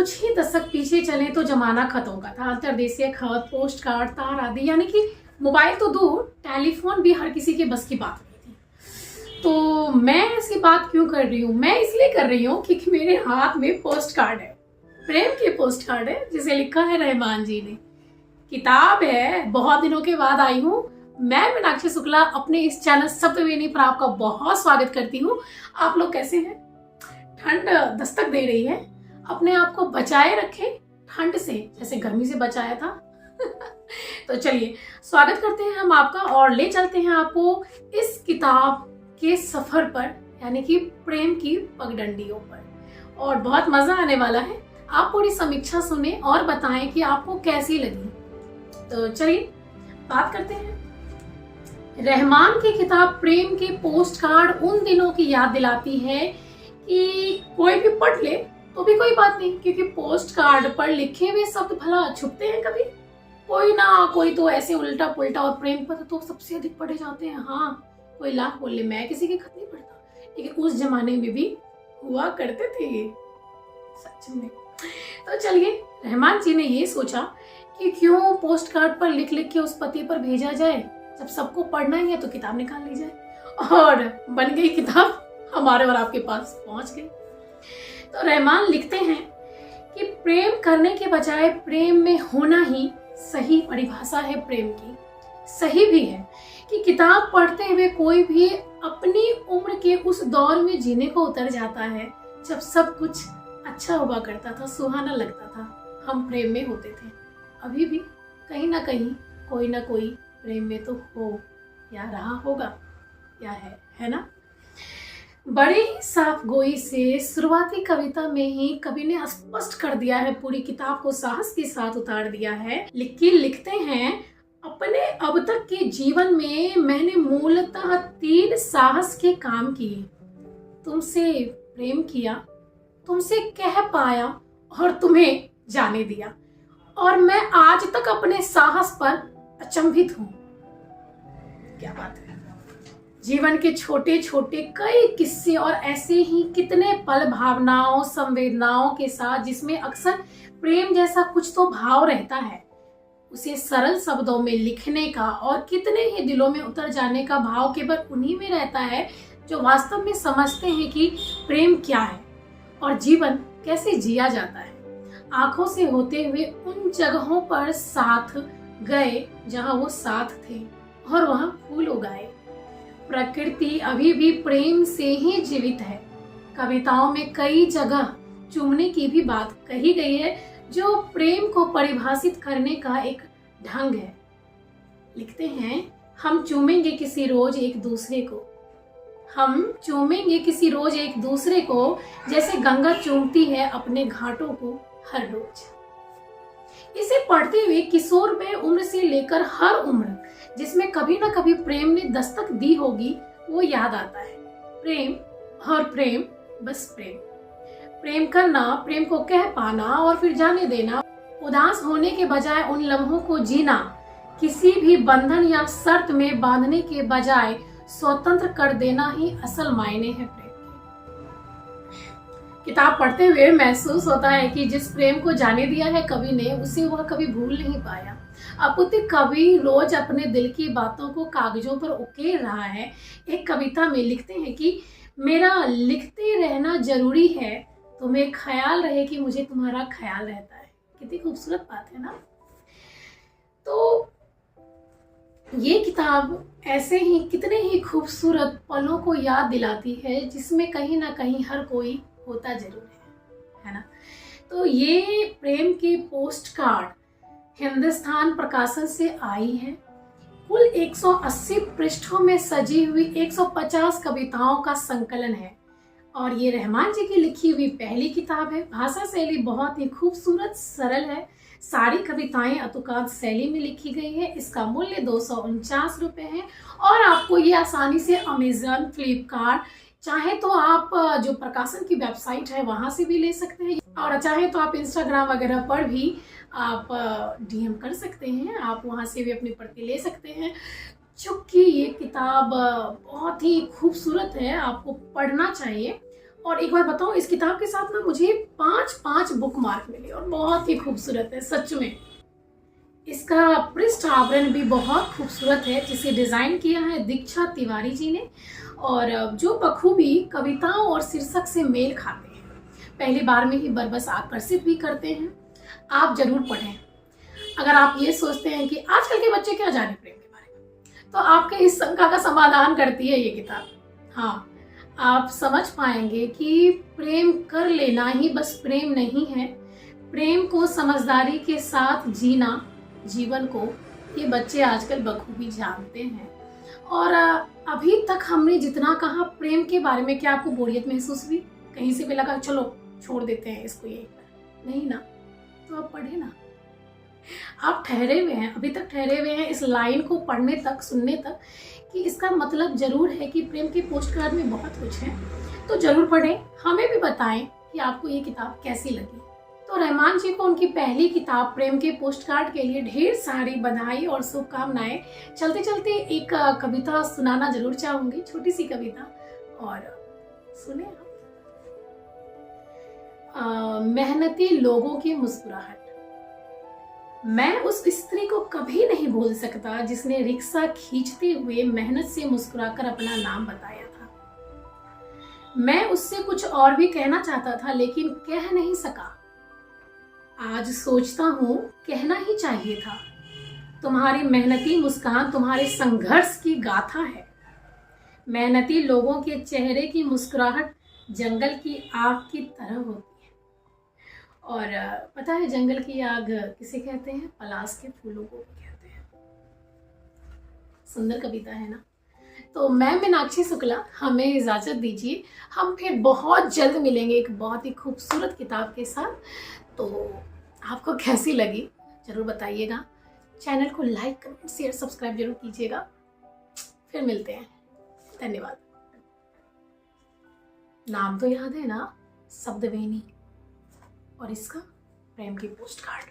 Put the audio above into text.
कुछ ही दशक पीछे चलें तो जमाना खतों का था। अंतर्देशीय खत, पोस्ट कार्ड, तार आदि, यानी कि मोबाइल तो दूर, टेलीफोन भी हर किसी के बस की बात नहीं थी। तो मैं ऐसी बात क्यों कर रही हूँ? मैं इसलिए कर रही हूँ क्योंकि मेरे हाथ में पोस्ट कार्ड है, प्रेम की पोस्ट कार्ड है, जिसे लिखा है रहमान जी ने। किताब है, बहुत दिनों के बाद आई हूँ। मैं मीनाक्षी शुक्ला अपने इस चैनल सप्तवेणी पर आपका बहुत स्वागत करती हूँ। आप लोग कैसे हैं? ठंड दस्तक दे रही है, अपने आप को बचाए रखें ठंड से, जैसे गर्मी से बचाया था। तो चलिए स्वागत करते हैं हम आपका और ले चलते हैं आपको इस किताब के सफर पर, यानी कि प्रेम की पगडंडियों पर। और बहुत मजा आने वाला है। आप पूरी समीक्षा सुने और बताएं कि आपको कैसी लगी। तो चलिए बात करते हैं। रहमान की किताब प्रेम के पोस्ट कार्ड उन दिनों की याद दिलाती है कि कोई भी पढ़ ले तो भी कोई बात नहीं, क्योंकि पोस्ट कार्ड पर लिखे हुए शब्द भला छुपते हैं कभी? कोई ना कोई तो ऐसे उल्टा पुल्टा, और प्रेम पत्र तो सबसे अधिक पढ़े जाते हैं। हाँ, कोई लाख बोल ले, मैं किसी के खत नहीं पढ़ता, लेकिन उस जमाने में भी हुआ करते थे ये, सच में। तो चलिए, रहमान जी ने ये सोचा कि क्यों पोस्ट कार्ड पर लिख लिख के उस पते पर भेजा जाए, जब सबको पढ़ना ही है तो किताब निकाल ली जाए। और बन गई किताब, हमारे और आपके पास पहुंच गई। तो रहमान लिखते हैं कि प्रेम करने के बजाय प्रेम में होना ही सही परिभाषा है प्रेम की। सही भी है कि किताब पढ़ते हुए कोई भी अपनी उम्र के उस दौर में जीने को उतर जाता है जब सब कुछ अच्छा हुआ करता था, सुहाना लगता था, हम प्रेम में होते थे। अभी भी कहीं ना कहीं कोई ना कोई प्रेम में तो हो या रहा होगा या है ना। बड़े ही साफ गोई से शुरुआती कविता में ही कवि ने स्पष्ट कर दिया है, पूरी किताब को साहस के साथ उतार दिया है। लिखते हैं, अपने अब तक के जीवन में मैंने मूलतः 3 साहस के काम किए। तुमसे प्रेम किया, तुमसे कह पाया और तुम्हें जाने दिया, और मैं आज तक अपने साहस पर अचंभित हूँ। क्या बात है। जीवन के छोटे छोटे कई किस्से और ऐसे ही कितने पल भावनाओं, संवेदनाओं के साथ, जिसमें अक्सर प्रेम जैसा कुछ तो भाव रहता है, उसे सरल शब्दों में लिखने का और कितने ही दिलों में उतर जाने का भाव केवल उन्हीं में रहता है जो वास्तव में समझते हैं कि प्रेम क्या है और जीवन कैसे जिया जाता है। आंखों से होते हुए उन जगहों पर साथ गए जहां वो साथ थे और वहां फूल उगाए। प्रकृति अभी भी प्रेम से ही जीवित है। कविताओं में कई जगह चूमने की भी बात कही गई है, जो प्रेम को परिभाषित करने का एक ढंग है। लिखते हैं, हम चूमेंगे किसी रोज एक दूसरे को, हम चूमेंगे किसी रोज एक दूसरे को, जैसे गंगा चूमती है अपने घाटों को हर रोज। इसे पढ़ते हुए किशोर में उम्र से लेकर हर उम्र जिसमें कभी ना कभी प्रेम ने दस्तक दी होगी, वो याद आता है। प्रेम और प्रेम, बस प्रेम। प्रेम करना, प्रेम को कह पाना और फिर जाने देना, उदास होने के बजाय उन लम्हों को जीना, किसी भी बंधन या शर्त में बांधने के बजाय स्वतंत्र कर देना ही असल मायने है प्रेम। किताब पढ़ते हुए महसूस होता है कि जिस प्रेम को जाने दिया है कवि ने, उसे वह कभी भूल नहीं पाया। अपितु कवि रोज अपने दिल की बातों को कागजों पर उकेर रहा है। एक कविता में लिखते हैं कि मेरा लिखते रहना जरूरी है, तुम्हें ख्याल रहे कि मुझे तुम्हारा ख्याल रहता है। कितनी खूबसूरत बात है ना। तो ये किताब ऐसे ही कितने ही खूबसूरत पलों को याद दिलाती है, जिसमें कहीं ना कहीं हर कोई होता जरूर है ना। तो ये प्रेम के पोस्ट कार्ड हिंदुस्तान प्रकाशन से आई है। कुल 180 पृष्ठों में सजी हुई 150 कविताओं का संकलन है, और ये रहमान जी की लिखी हुई पहली किताब है। भाषा शैली बहुत ही खूबसूरत, सरल है। सारी कविताएं अतुकात शैली में लिखी गई है। इसका मूल्य 249 रुपए है, और आपको ये आसानी से अमेजन, फ्लिपकार्ट, चाहे तो आप जो प्रकाशन की वेबसाइट है वहां से भी ले सकते हैं, और चाहे तो आप इंस्टाग्राम वगैरह पर भी आप डीएम कर सकते हैं, आप वहां से भी अपनी प्रति ले सकते हैं। चूंकि ये किताब बहुत ही खूबसूरत है, आपको पढ़ना चाहिए। और एक बार बताऊं, इस किताब के साथ ना मुझे 5 बुक मार्क मिले और बहुत ही खूबसूरत है सच में। इसका पृष्ठ आवरण भी बहुत खूबसूरत है, जिसे डिजाइन किया है दीक्षा तिवारी जी ने, और जो बखूबी कविताओं और शीर्षक से मेल खाते हैं, पहली बार में ही बरबस आकर्षित भी करते हैं। आप जरूर पढ़ें। अगर आप ये सोचते हैं कि आजकल के बच्चे क्या जाने प्रेम के बारे में, तो आपके इस शंका का समाधान करती है ये किताब। हाँ, आप समझ पाएंगे कि प्रेम कर लेना ही बस प्रेम नहीं है, प्रेम को समझदारी के साथ जीना, जीवन को, ये बच्चे आजकल बखूबी जानते हैं। और अभी तक हमने जितना कहा प्रेम के बारे में, क्या आपको बोरियत महसूस हुई? कहीं से भी लगा चलो छोड़ देते हैं इसको यहीं पर? नहीं ना, तो आप पढ़े ना। आप ठहरे हुए हैं, अभी तक ठहरे हुए हैं इस लाइन को पढ़ने तक, सुनने तक, कि इसका मतलब जरूर है कि प्रेम के पोस्ट कार्ड में बहुत कुछ है। तो जरूर पढ़ें, हमें भी बताएं कि आपको ये किताब कैसी लगी। तो रहमान जी को उनकी पहली किताब प्रेम के पोस्ट कार्ड के लिए ढेर सारी बधाई और शुभकामनाएं। चलते चलते एक कविता सुनाना जरूर चाहूंगी, छोटी सी कविता, और सुने आप। मेहनती लोगों की मुस्कुराहट। मैं उस स्त्री को कभी नहीं भूल सकता जिसने रिक्शा खींचते हुए मेहनत से मुस्कुराकर अपना नाम बताया था। मैं उससे कुछ और भी कहना चाहता था लेकिन कह नहीं सका। आज सोचता हूँ कहना ही चाहिए था। तुम्हारी मेहनती मुस्कान तुम्हारे संघर्ष की गाथा है। मेहनती लोगों के चेहरे की मुस्कुराहट जंगल की आग की तरह होती है। और पता है जंगल की आग किसे कहते हैं? पलाश के फूलों को भी कहते हैं। सुंदर कविता है ना। तो मैं मीनाक्षी शुक्ला, हमें इजाजत दीजिए। हम फिर बहुत जल्द मिलेंगे एक बहुत ही खूबसूरत किताब के साथ। तो आपको कैसी लगी जरूर बताइएगा। चैनल को लाइक, कमेंट, शेयर, सब्सक्राइब जरूर कीजिएगा। फिर मिलते हैं। धन्यवाद। नाम तो याद है ना, शब्दवेनी, और इसका प्रेम की पोस्ट कार्ड।